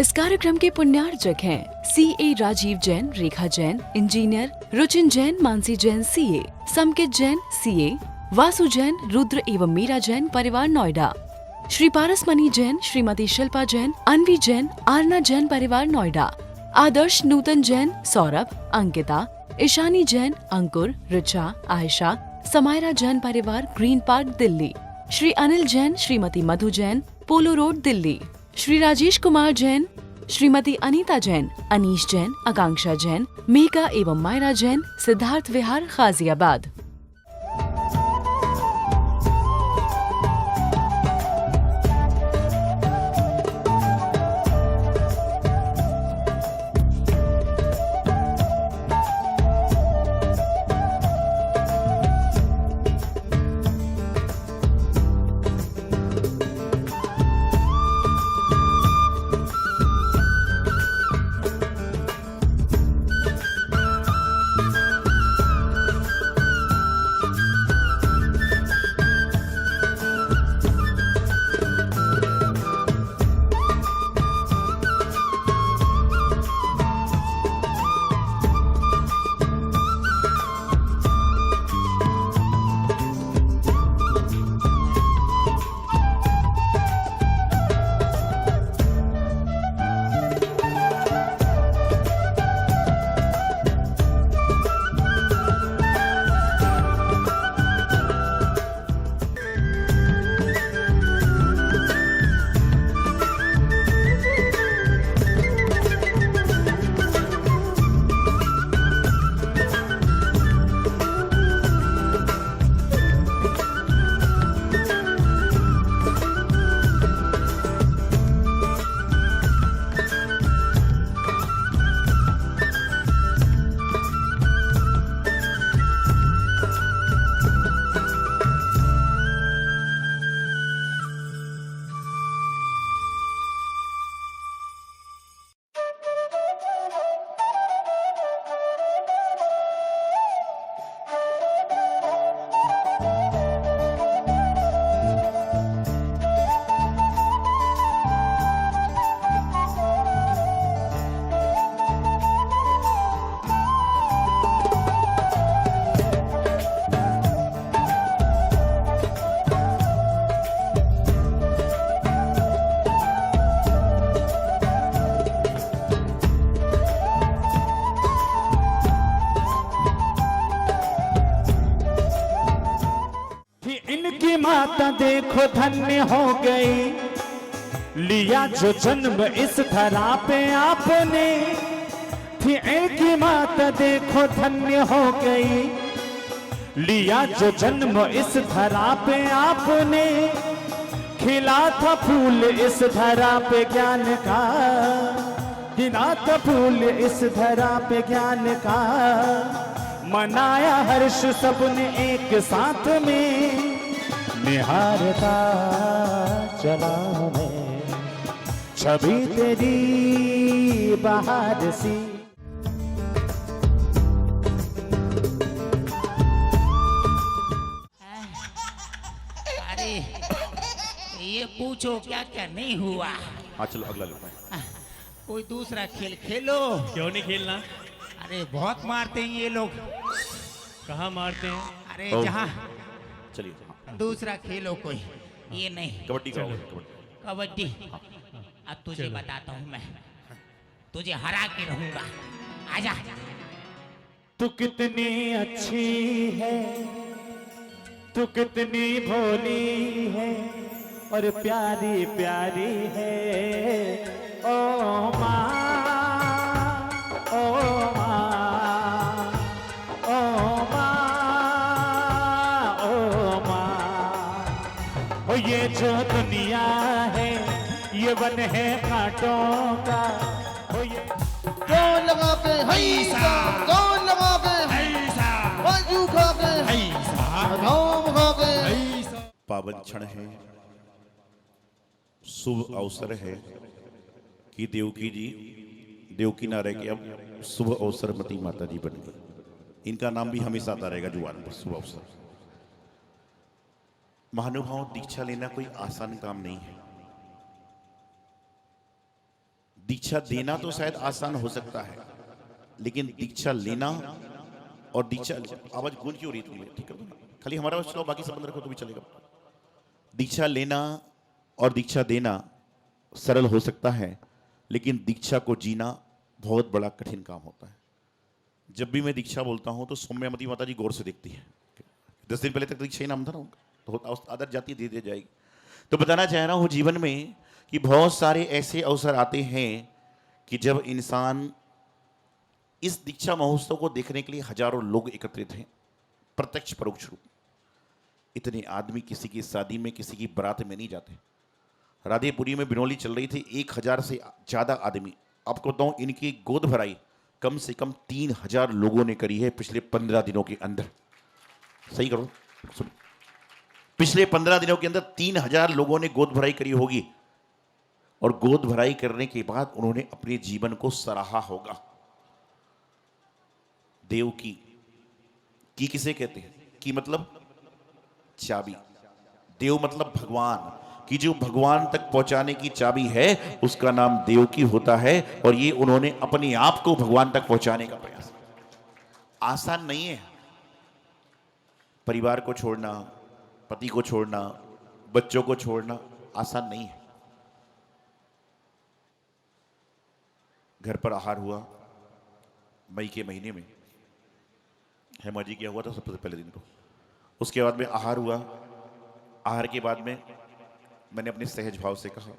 इस कार्यक्रम के पुण्यार्चक हैं CA Rajiv Jain, Rekha Jain engineer, Ruchin Jain, Mansi Jain CA, Samkit Jain CA, Vasu Jain, Rudra एवं मीरा जैन परिवार नोएडा, श्री पारसमणि जैन, श्रीमती शिल्पा जैन, अनवी जैन, आरना जैन परिवार नोएडा, आदर्श नूतन जैन, सौरभ, अंकिता, ईशानी जैन, अंकुर, रिचा, आयशा, समायरा जैन परिवार ग्रीन पार्क दिल्ली, श्री अनिल जैन, श्रीमती मधु जैन, पोलो रोड दिल्ली, श्री राजेश कुमार जैन, श्रीमती अनीता जैन, अनीश जैन, आकांक्षा जैन, मेघा एवं मायरा जैन, सिद्धार्थ विहार गाजियाबाद। माता देखो धन्य हो गई, लिया जो जन्म इस धरा पे आपने। थी एक ही माता देखो धन्य हो गई, लिया जो जन्म इस धरा पे आपने। खिला था फूल इस धरा पे ज्ञान का, खिला था फूल इस धरा पे ज्ञान का। मनाया हर्ष सबने एक साथ में, निहारता चला मैं छवि तेरी बाहर सी। अरे ये पूछो क्या क्या नहीं हुआ। हाँ चलो अगला लो। कोई दूसरा खेल खेलो। क्यों नहीं खेलना? अरे बहुत मारते हैं ये लोग। कहाँ मारते हैं? अरे जहाँ चलिए दूसरा खेलो कोई, ये नहीं। कबड्डी का कबड्डी। अब तुझे बताता हूँ मैं, तुझे हरा के रहूंगा। आजा। तू कितनी अच्छी है, तू कितनी भोली है और प्यारी प्यारी है। ओ माँ, ओ माँ, ओ माँ, ओ माँ। ओ ये जो दुनिया है ये वन है कांटों का। ओ ये कौन लगा के हैसा, कौन लगा के हैसा, बाजू खा के हैसा, धाम खा के हैसा। पावन क्षण है, शुभ अवसर है कि देवकी जी, देवकी नारायण की अब शुभ अवसर मती माता जी बन गई। इनका नाम भी हमेशा आता रहेगा जुबान पर, शुभ अवसर। महानुभाव, दीक्षा लेना कोई आसान काम नहीं है। दीक्षा देना तो शायद आसान हो सकता है, लेकिन दीक्षा लेना और दीक्षा, आवाज गूंज क्यों रही तुम्हें? ठीक है ना, खाली हमारा चलो, बाकी सब रखो तो भी चलेगा। दीक्षा लेना और दीक्षा देना सरल हो सकता है, लेकिन दीक्षा को जीना बहुत बड़ा कठिन काम होता है। जब भी मैं दीक्षा बोलता हूं तो सौम्यमती माता जी गौर से देखती है। 10 दिन पहले तक दीक्षा ही नाम था ना उनका, तो आदत जाती धीरे धीरे जाएगी। तो बताना चाह रहा हूं जीवन में कि बहुत सारे ऐसे अवसर आते हैं कि जब इंसान इस दीक्षा महोत्सव को देखने के लिए हजारों लोग एकत्रित हैं, प्रत्यक्ष परोक्ष रूप। इतने आदमी किसी की शादी में, किसी की बारात में नहीं जाते। राधेपुरी में बिनौली चल रही थी, 1000 से ज्यादा आदमी। आपको बताऊं, इनकी गोद भराई कम से कम 3000 लोगों ने करी है पिछले 15 दिनों के अंदर। सही करो, सुनो, पिछले 15 दिनों के अंदर 3000 लोगों ने गोद भराई करी होगी। और गोद भराई करने के बाद उन्होंने अपने जीवन को सराहा होगा। देव की किसे कहते हैं? की मतलब चाबी। देव मतलब भगवान, कि जो भगवान तक पहुंचाने की चाबी है उसका नाम देव की होता है। और ये उन्होंने अपने आप को भगवान तक पहुंचाने का प्रयास। आसान नहीं है। परिवार को छोड़ना, पति को छोड़ना, बच्चों को छोड़ना आसान नहीं है। घर पर आहार हुआ मई के महीने में, हेमा जी क्या हुआ था सबसे पहले दिन को। उसके बाद में आहार हुआ। आहार के बाद में मैंने अपने सहज भाव से कहा,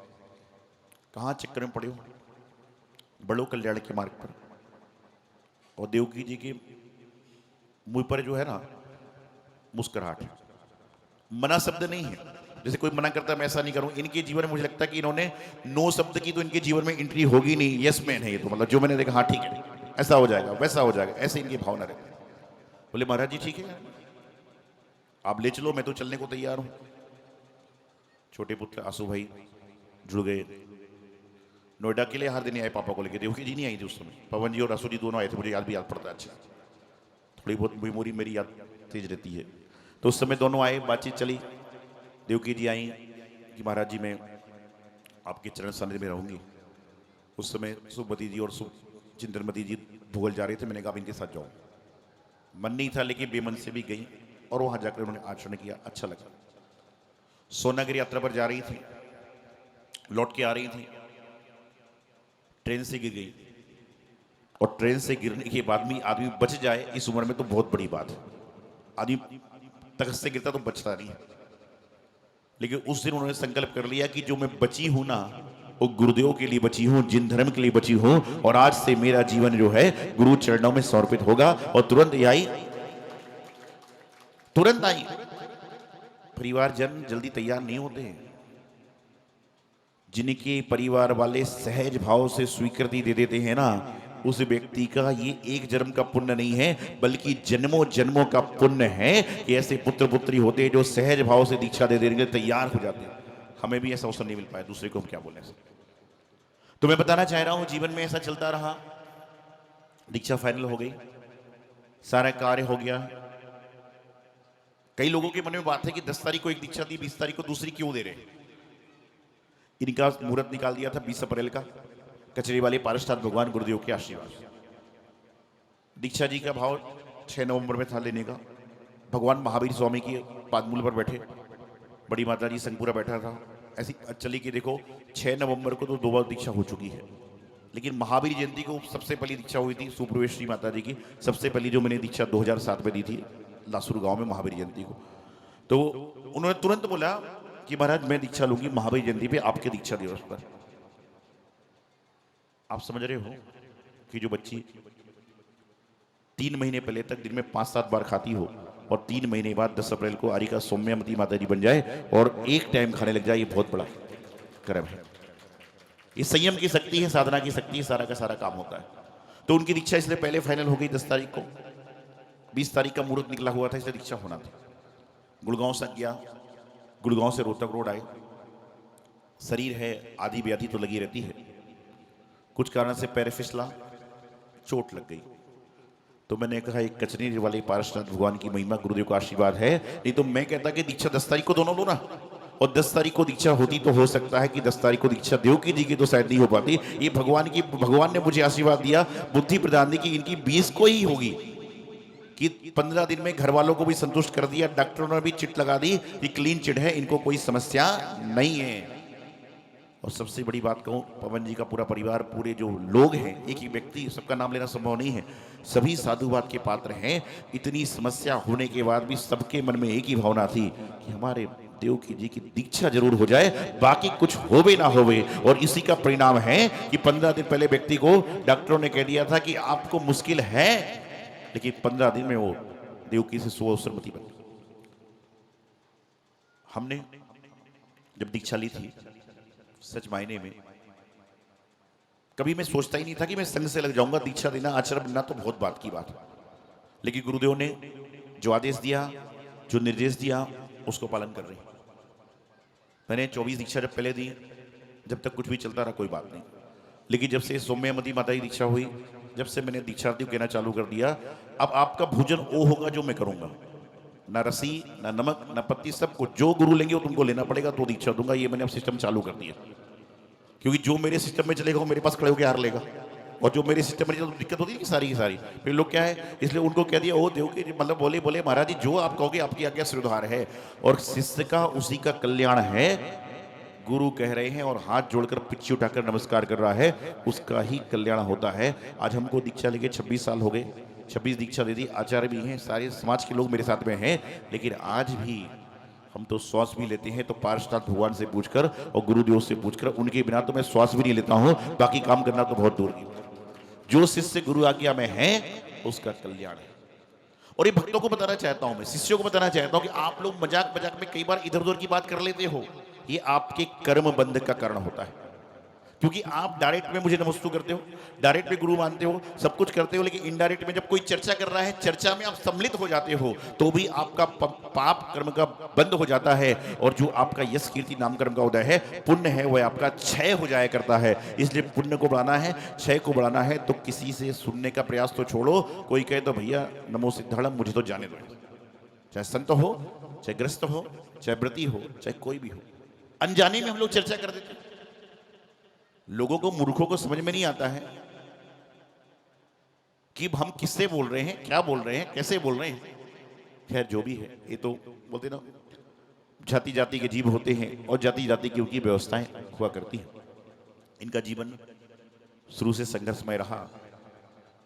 कहाँ चक्कर में पड़े हो? बड़ो कल्याण के मार्ग पर। और देवकी जी के मुंह पर जो है ना मुस्कुराहट, मना शब्द नहीं है। जैसे कोई मना करता है मैं ऐसा नहीं करूं, इनके जीवन में मुझे लगता है कि इन्होंने नो शब्द की तो इनके जीवन में एंट्री होगी नहीं। यस मैन है ये तो, मतलब जो मैंने देखा हाँ ठीक है, ऐसा हो जाएगा, वैसा हो जाएगा, ऐसे इनकी भावना रहती है। बोले महाराज जी ठीक है, आप ले चलो, मैं तो चलने को तैयार हूं। छोटे पुत्र आंसू भाई जुड़ गए। नोएडा के लिए हर दिन आए पापा को लेकर। देवकी जी नहीं आई थी उस समय, पवन जी और आंसू जी दोनों आए थे। मुझे याद भी याद पड़ता है अच्छा, थोड़ी बहुत मेमोरी मेरी याद तेज रहती है। तो उस समय दोनों आए, बातचीत चली। देवकी जी आई कि महाराज जी मैं आपके चरण सानिध्य में रहूंगी। उस समय सुमति जी और चिंतनमती जी भूगोल जा रहे थे। मैंने कहा इनके साथ जाऊं। मन नहीं था लेकिन बेमन से भी गई और वहां जाकर उन्होंने आचरण किया, अच्छा लगा। सोनागिरी यात्रा पर जा रही थी, लौट के आ रही थी, ट्रेन से गिर गई। और ट्रेन से गिरने के बाद भी आदमी बच जाए इस उम्र में तो बहुत बड़ी बात है। आदमी तख्त से गिरता तो बचता नहीं। लेकिन उस दिन उन्होंने संकल्प कर लिया कि जो मैं बची हूं ना, वो गुरुदेव के लिए बची हूं, जिन धर्म के लिए बची हूं। और आज से मेरा जीवन जो है गुरु चरणों में समर्पित होगा। और तुरंत आई, तुरंत आई। परिवारजन जल्दी तैयार नहीं होते हैं। जिनके परिवार वाले सहज भाव से स्वीकृति दे देते हैं ना, उस व्यक्ति का ये एक जन्म का पुण्य नहीं है, बल्कि जन्मों जन्मों का पुण्य है कि ऐसे पुत्र पुत्री होते हैं जो सहज भाव से दीक्षा दे देंगे, तैयार हो जाते हैं। हमें भी ऐसा अवसर नहीं मिल पाया, दूसरे को हम क्या बोले। तो मैं बताना चाह रहा हूं जीवन में ऐसा चलता रहा। दीक्षा फाइनल हो गई, सारा कार्य हो गया। कई लोगों के मन में बात है कि 10 तारीख को एक दीक्षा दी, 20 तारीख को दूसरी क्यों दे रहे। इनका मुहूर्त निकाल दिया था 20 अप्रैल का। कचरे वाले पारसनाथ भगवान गुरुदेव के आशीर्वाद। दीक्षा जी का भाव 6 नवंबर में था लेने का। भगवान महावीर स्वामी के पादमूल पर बैठे, बड़ी माता जी संगपूरा बैठा था। ऐसी चली कि देखो 6 नवंबर को तो 2 बार दीक्षा हो चुकी है, लेकिन महावीर जयंती को सबसे पहली दीक्षा हुई थी सुप्रवेश माता जी की। सबसे पहली जो मैंने दीक्षा 2007 में दी थी लासुर गांव में महावीर जयंती को। तो उन्होंने तुरंत बोला कि महाराज मैं दीक्षा लूंगी महावीर जयंती पे, आपके दीक्षा दिवस पर। आप समझ रहे हो कि जो बच्ची 3 महीने पहले तक दिन में 5-7 बार खाती हो और 3 महीने बाद 10 अप्रैल को आरिका सौम्यमती माता जी बन जाए और एक टाइम खाने लग जाए, ये बहुत बड़ा कर्म है। ये संयम की शक्ति है, साधना की शक्ति है, सारा का सारा काम होता है। तो उनकी दीक्षा इसलिए पहले फाइनल हो गई 10 तारीख को। 20 तारीख का मुहूर्त निकला हुआ था, इसलिए दीक्षा होना था। गुड़गांव से गया, गुड़गांव से रोहतक रोड आए। शरीर है, आधी व्याधि तो लगी रहती है। कुछ कारण से पैर फिसला, चोट लग गई। तो मैंने कहा एक कचरे वाले पारसनाथ भगवान की महिमा, गुरुदेव का आशीर्वाद है, नहीं तो मैं कहता कि दीक्षा 10 तारीख को दोनों लो ना। और 10 तारीख को दीक्षा होती तो हो सकता है कि 10 तारीख को दीक्षा देवकी जी की तो शायद नहीं हो पाती। ये भगवान ने मुझे आशीर्वाद दिया, बुद्धि प्रदान दी कि इनकी 20 को ही होगी, कि 15 दिन में घर वालों को भी संतुष्ट कर दिया, डॉक्टरों ने भी चिट लगा दी कि क्लीन चिट है, इनको कोई समस्या नहीं है। और सबसे बड़ी बात कहूं, पवन जी का पूरा परिवार, पूरे जो लोग हैं, एक ही व्यक्ति सबका नाम लेना संभव नहीं है, सभी साधुवाद के पात्र हैं। इतनी समस्या होने के बाद भी सबके मन में एक ही भावना थी कि हमारे देवकी जी की दीक्षा जरूर हो जाए, बाकी कुछ होवे ना होवे। और इसी का परिणाम है कि 15 दिन पहले व्यक्ति को डॉक्टरों ने कह दिया था कि आपको मुश्किल है, लेकिन 15 दिन में वो देवकी से सुअवसरमती बन गई। हमने जब दीक्षा ली थी, सच मायने में कभी मैं सोचता ही नहीं था कि मैं संघ से लग जाऊंगा। दीक्षा देना, आचरण बनना तो बहुत बात की बात है, लेकिन गुरुदेव ने जो आदेश दिया, जो निर्देश दिया, उसको पालन कर रही। मैंने 24 दीक्षा जब पहले दी, जब तक कुछ भी चलता रहा कोई बात नहीं, लेकिन जब से सौम्यमती माता की दीक्षा हुई, जब से मैंने दीक्षार्थी कहना चालू कर दिया, अब आपका भोजन वो होगा जो मैं करूंगा, ना रसी, ना नमक, ना पत्ती, सब कुछ जो गुरु लेंगे वो तुमको लेना पड़ेगा, तो दीक्षा दूंगा। ये मैंने अब सिस्टम चालू कर दिया, क्योंकि जो मेरे सिस्टम में चलेगा वो मेरे पास खड़े होकर हार लेगा, और जो मेरे सिस्टम में तो दिक्कत होती है कि सारी की सारी। फिर लोग क्या है, इसलिए उनको कह दिया, ओ देवकी जी, मतलब बोले महाराज जी जो आप कहोगे आपकी आज्ञा सिरधार है, और शिष्य का उसी का कल्याण है, गुरु कह रहे हैं और हाथ जोड़कर पिच्ची उठाकर नमस्कार कर रहा है, उसका ही कल्याण होता है। आज हमको दीक्षा लेके 26 साल हो गए, 26 दीक्षा दे दी, आचार्य भी हैं, सारे समाज के लोग मेरे साथ में हैं, लेकिन आज भी हम तो श्वास भी लेते हैं तो पार्षद भगवान से पूछकर और गुरुदेव से पूछकर, उनके बिना तो मैं श्वास भी नहीं लेता हूं, बाकी काम करना तो बहुत दूर की। जो शिष्य गुरु आज्ञा में है उसका कल्याण है। और ये भक्तों को बताना चाहता हूं, मैं शिष्यों को बताना चाहता हूं कि आप लोग मजाक मजाक में कई बार इधर उधर की बात कर लेते हो, ये आपके कर्म बंध का कारण होता है। क्योंकि आप डायरेक्ट में मुझे नमस्तु करते हो, डायरेक्ट में गुरु मानते हो, सब कुछ करते हो, लेकिन इनडायरेक्ट में जब कोई चर्चा कर रहा है, चर्चा में आप सम्मिलित हो जाते हो, तो भी आपका पाप कर्म का बंद हो जाता है, और जो आपका यश कीर्ति नाम कर्म का उदय है, पुण्य है, वह आपका क्षय हो जाया करता है। इसलिए पुण्य को बढ़ाना है, क्षय को बढ़ाना है, तो किसी से सुनने का प्रयास तो छोड़ो। कोई कहे तो भैया नमो सिद्धाणम, मुझे तो जाने दो, चाहे संत हो, चाहे ग्रस्त हो, चाहे व्रती हो, चाहे कोई भी हो। अनजाने में हम लोग चर्चा कर देते हैं, लोगों को, मूर्खों को समझ में नहीं आता है कि हम किससे बोल रहे हैं, क्या बोल रहे हैं, कैसे बोल रहे हैं। खैर जो भी है, ये तो बोलते ना, जाति जाति के जीव होते हैं और जाति जाति की उनकी व्यवस्थाएं हुआ करती हैं। इनका जीवन शुरू से संघर्षमय रहा।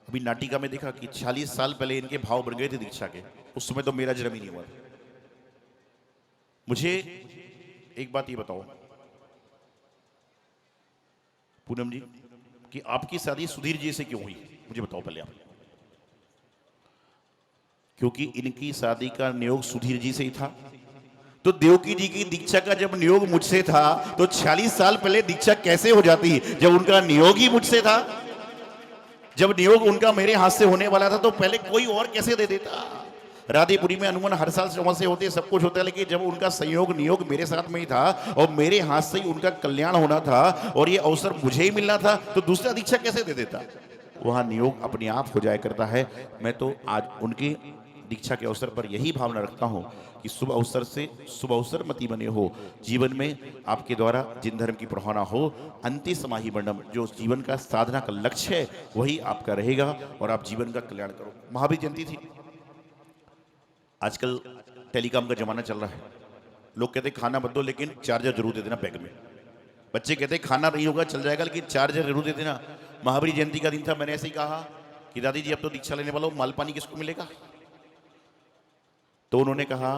अभी नाटिका में देखा कि 40 साल पहले इनके भाव बढ़ गए थे दीक्षा के, उस समय तो मेरा जन्म ही नहीं हुआ था। मुझे एक बात ये बताओ पूनम जी, कि आपकी शादी सुधीर जी से क्यों हुई, मुझे बताओ पहले आप। क्योंकि इनकी शादी का नियोग सुधीर जी से ही था। तो देवकी जी की दीक्षा का जब नियोग मुझसे था, तो 40 साल पहले दीक्षा कैसे हो जाती जब उनका नियोग ही मुझसे था। जब नियोग उनका मेरे हाथ से होने वाला था, तो पहले कोई और कैसे दे देता। राधेपुरी में अनुमान हर साल से होते, सब कुछ होता है, लेकिन जब उनका संयोग नियोग मेरे साथ में ही था और मेरे हाथ से ही उनका कल्याण होना था और ये अवसर मुझे ही मिलना था, तो दूसरा दीक्षा कैसे दे देता। वहां नियोग अपने आप हो जाया करता है। मैं तो आज उनकी दीक्षा के अवसर पर यही भावना रखता हूं कि शुभ अवसर से शुभ अवसर मती बने हो। जीवन में आपके द्वारा जिन धर्म की पढ़ाना हो, अंति समाहि वर्णम, जो जीवन का साधना का लक्ष्य है वही आपका रहेगा और आप जीवन का कल्याण करो। महावीर जयंती थी। आजकल टेलीकॉम का जमाना चल रहा है, लोग कहते हैं खाना मत दो लेकिन चार्जर जरूर दे देना बैग में। बच्चे कहते हैं खाना नहीं होगा चल जाएगा लेकिन चार्जर जरूर दे देना। महावीर जयंती का दिन था, मैंने ऐसे ही कहा कि दादी जी अब तो दीक्षा लेने वाला हो, माल पानी किसको मिलेगा। तो उन्होंने कहा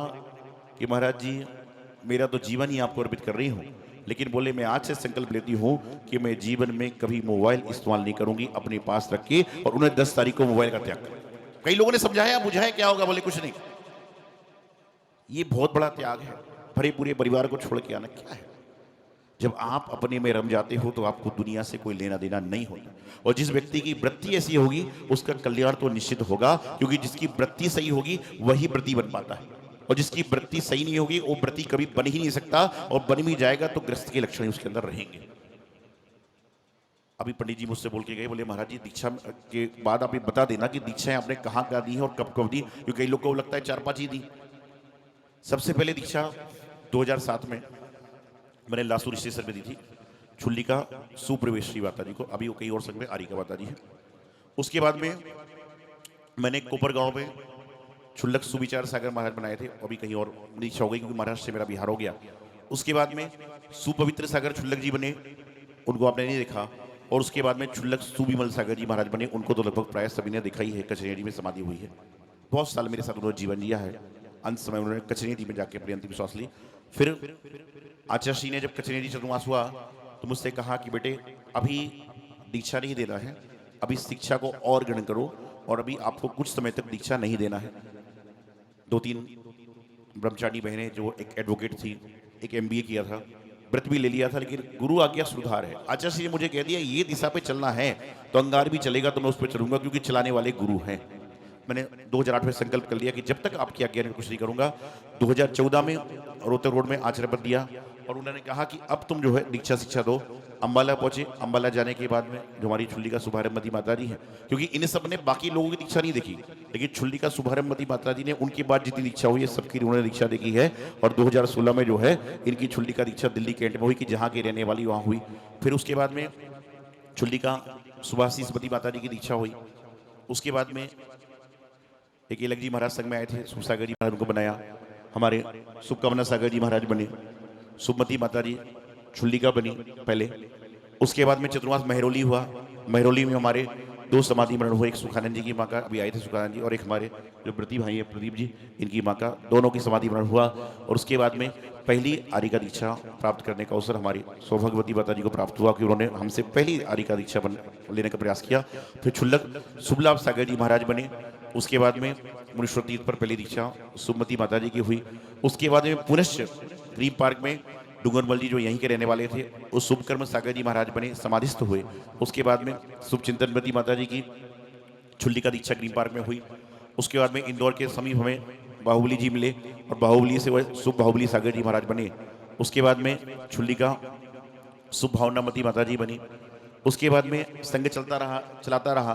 कि महाराज जी मेरा तो जीवन ही आपको अर्पित कर रही हूँ, लेकिन बोले मैं आज से संकल्प लेती हूँ कि मैं जीवन में कभी मोबाइल इस्तेमाल नहीं करूंगी, अपने पास रख के। और उन्हें 10 तारीख को मोबाइल का त्याग कर। कई लोगों ने समझाया बुझाया क्या होगा, बोले कुछ नहीं। ये बहुत बड़ा त्याग है, भरे पूरे परिवार को छोड़ के आना क्या है। जब आप अपने में रम जाते हो तो आपको दुनिया से कोई लेना देना नहीं होता। और जिस व्यक्ति की वृत्ति ऐसी होगी उसका कल्याण तो निश्चित होगा, क्योंकि जिसकी वृत्ति सही होगी वही व्रती बन पाता है, और जिसकी वृत्ति सही नहीं होगी वो व्रती कभी बन ही नहीं सकता, और बन भी जाएगा तो ग्रस्त के लक्षण उसके अंदर रहेंगे। अभी पंडित जी मुझसे बोल के गए, बोले महाराज जी दीक्षा के बाद आप ये बता देना कि दीक्षाएं आपने कहाँ कहाँ दी है और कब कब दी, क्योंकि कई लोग को लगता है 4-5 ही दी। सबसे पहले दीक्षा 2007 में मैंने लासू रिश्तेसर में दी थी छुल्लिका सुप्रवेश श्री माता जी को, अभी वो कहीं और संघ में आरिका माता जी है। उसके बाद में मैंने कोपर गांव में छुल्लक सुविचार सागर महाराज बनाए थे, अभी कहीं और इच्छा हो गई क्योंकि महाराष्ट्र से मेरा बिहार हो गया। उसके बाद में सुपवित्र सागर छुल्लक जी बने, उनको आपने नहीं देखा। और उसके बाद में छुल्लक सुविमल सागर जी महाराज बने, उनको तो लगभग प्राय सभी ने देखा ही है। कचनेरी में समाधि हुई है, बहुत साल मेरे साथ उन्होंने जीवन जिया है। अंत समय उन्होंने कचनेरी में जाके अपनी अंतिम श्वास ली। फिर आचार्य श्री ने जब कचनेरी चतुर्मास हुआ तो मुझसे कहा कि बेटे अभी दीक्षा नहीं देना है, अभी शिक्षा को और ग्रहण करो और अभी आपको कुछ समय तक दीक्षा नहीं देना है। 2-3 ब्रह्मचारी बहनें, जो एक एडवोकेट थी, एक MBA किया था, व्रत भी ले लिया था, लेकिन गुरु आज्ञा सुधार है। आचार्य श्री ने मुझे कह दिया ये दिशा पे चलना है तो अंगार भी चलेगा तो मैं उस पर चलूंगा, क्योंकि चलाने वाले गुरु हैं। मैंने 2008 में संकल्प कर लिया कि जब तक आपकी आज्ञा में कुछ नहीं करूंगा। 2014 में रोहतक रोड में आचरण पत्र दिया और उन्होंने कहा कि अब तुम जो है दीक्षा शिक्षा दो। अंबाला पहुंचे, अंबाला जाने के बाद में जो हमारी छुल्लिका शुभारंभमती माता जी है, क्योंकि इन सब ने बाकी लोगों की दीक्षा नहीं देखी, लेकिन छुल्लिका शुभारंभमती माता जी ने उनके बाद जितनी दीक्षा हुई है सबकी उन्होंने दीक्षा देखी है। और 2016 में जो है इनकी छुल्लिका दीक्षा दिल्ली कैंट में हुई कि जहाँ की रहने वाली वहाँ हुई। फिर उसके बाद में छुल्लिका सुभाषीसमती माता जी की दीक्षा हुई। उसके बाद में एक अलग जी महाराज संघ में आए थे, सुसागर जी महाराज को बनाया, हमारे शुभकामना सागर जी महाराज बने, सुमति माता जी छुल्लिका बनी पहले। उसके बाद में चतुर्मास महरौली हुआ, महरौली में हमारे 2 समाधि मरण हुए, एक सुखानंद जी की माँ का, अभी आए थे सुखानंद जी, और एक हमारे जो प्रदीप भाई है प्रदीप जी, इनकी माँ का, दोनों की समाधि मरण हुआ। और उसके बाद में पहली आरिका दीक्षा प्राप्त करने का अवसर हमारी सौभाग्यवती माता जी को प्राप्त हुआ कि उन्होंने हमसे पहली आरिका दीक्षा लेने का प्रयास किया। फिर छुल्लक शुभलाभ सागर जी महाराज बने। उसके बाद में मुनीश्वर तीर्थ पर पहली दीक्षा सुमति माता जी की हुई। उसके बाद में पुनश्च ग्रीन पार्क में डूंगरमल जी जो यहीं के रहने वाले थे, उस शुभकर्म सागर जी महाराज बने, समाधिस्थ हुए। उसके बाद में शुभचिंतनवती माता जी की छुल्लिका दीक्षा ग्रीन पार्क में हुई। उसके बाद में इंदौर के समीप हमें बाहुबली जी मिले और बाहुबली से वह शुभ बाहुबली सागर जी महाराज बने। उसके बाद में छुल्लिका शुभ भावनामती माता जी बनी। उसके बाद में संघ चलाता रहा,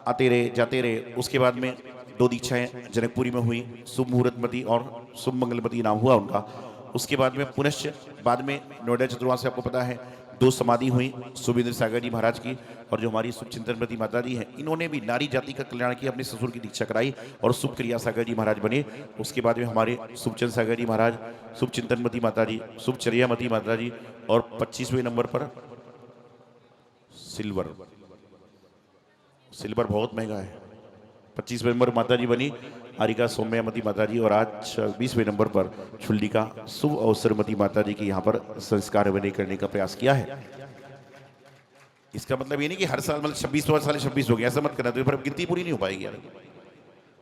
आते रहे जाते रहे। उसके बाद में 2 दीक्षाएं जनकपुरी में हुई, शुभ मुहूर्तमती और शुभ मंगलमती नाम हुआ उनका। उसके बाद में पुनश्च बाद में नोएडा चतुर्मास से आपको पता है 2 समाधि हुई, सुभेंद्र सागर जी महाराज की और जो हमारी शुभचिंतनवती माता जी हैं, इन्होंने भी नारी जाति का कल्याण किया, अपने ससुर की दीक्षा कराई और शुभ क्रिया सागर जी महाराज बने। उसके बाद में हमारे शुभचंद सागर जी महाराज, शुभचिंतनवती माता जी, शुभचर्यामती माता जी और 25वें नंबर पर सिल्वर बहुत महंगा है, 25वें नंबर माता जी बनी आरिका सौम्यमती माता जी। और आज 20वें नंबर पर छुल्लिका शुभ अवसरमती माता जी की यहाँ पर संस्कार विनय करने का प्रयास किया है। इसका मतलब ये नहीं कि हर साल मतलब 26 साल 26 हो गया, ऐसा मत करना, तो पर गिनती पूरी नहीं हो पाएगी यार।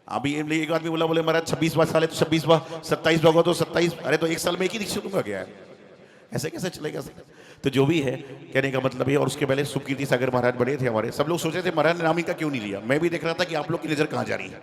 अभी एक आदमी बोले महाराज 26वां साल है तो 26वां, 27वां होगा तो 27, अरे तो एक साल में एक ही दीक्षा दूंगा क्या है, ऐसे कैसे चलेगा। तो जो भी है कहने का मतलब है। और उसके पहले सुखकीर्ति सागर महाराज बने थे हमारे, सब लोग सोचे थे महाराज ने नाम इनका क्यों नहीं लिया। मैं भी देख रहा था कि आप लोग की नजर कहाँ जा रही है,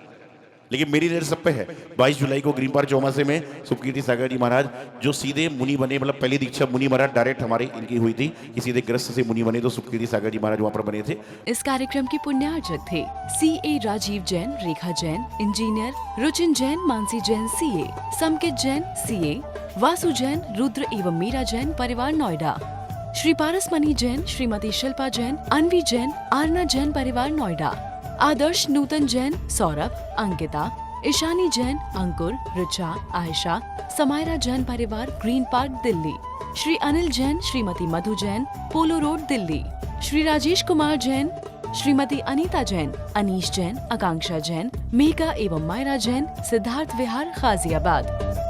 लेकिन मेरी नजर सब पे है। 22 जुलाई को ग्रीन पार्क चौमासे में सुखकीर्ति सागर जी महाराज जो सीधे मुनि बने, मतलब पहली दीक्षा मुनि महाराज डायरेक्ट हमारी इनकी हुई थी कि सीधे ग्रस्त से मुनि बने, तो सुखकीर्ति सागर जी महाराज वहां पर बने थे। इस कार्यक्रम के पुण्यार्चक थे CA Rajiv Jain, Rekha Jain engineer, Ruchin Jain, Mansi Jain CA, Samkit Jain CA, Vasu Jain, Rudra एवं मीरा जैन परिवार नोएडा, श्री पारसमणि जैन, श्रीमती शिल्पा जैन, अनवी जैन, आरना जैन परिवार नोएडा, आदर्श नूतन जैन, सौरभ, अंकिता, ईशानी जैन, अंकुर, ऋचा, आयशा, समायरा जैन परिवार ग्रीन पार्क दिल्ली, श्री अनिल जैन, श्रीमती मधु जैन, पोलो रोड दिल्ली, श्री राजेश कुमार जैन, श्रीमती अनीता जैन, अनीश जैन, आकांक्षा जैन, मेघा एवं मायरा जैन, सिद्धार्थ विहार गाजियाबाद।